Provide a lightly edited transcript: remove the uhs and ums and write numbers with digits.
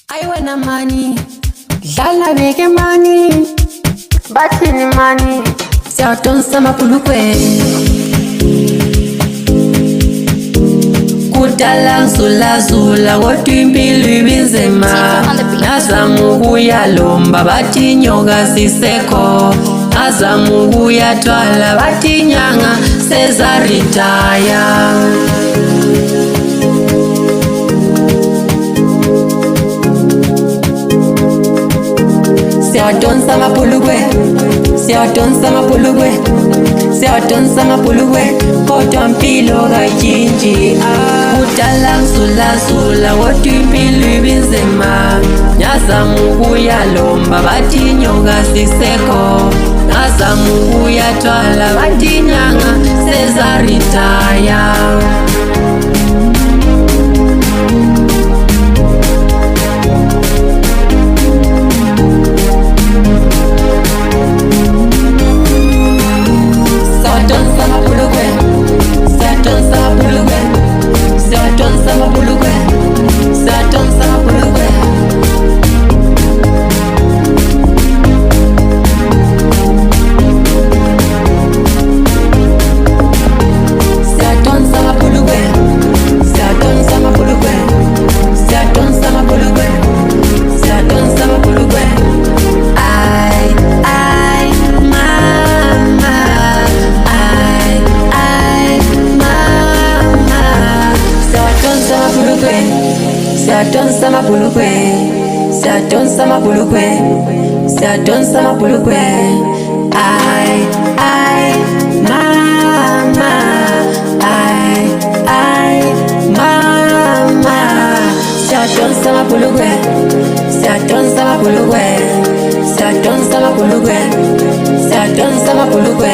I wanna money, dlala beke money, bathini money, siyadonsa amabhulukwe. Kudala ngizulazula kodwa impilo ibinzima, nazama ukuyalomba bathi inyoka zisekho, nazama ukuyathwala bathi inyanga sezaritaya. Siyadonsa amabhulukwe, siyadonsa amabhulukwe, siyadonsa amabhulukwe, kodwa impilo kayintshi. Kudala ngizulazula kodwa impilo ibinzima, nazama ukuyalomba bathi inyoka zisekho, nazama ukuyathwala bathi inyanga sezaritaya. Siyadonsa amabhulukwe, siyadonsa amabhulukwe, siyadonsa amabhulukwe. Ay, mama, ay, mama. Siyadonsa amabhulukwe, siyadonsa amabhulukwe, siyadonsa amabhulukwe, siyadonsa amabhulukwe.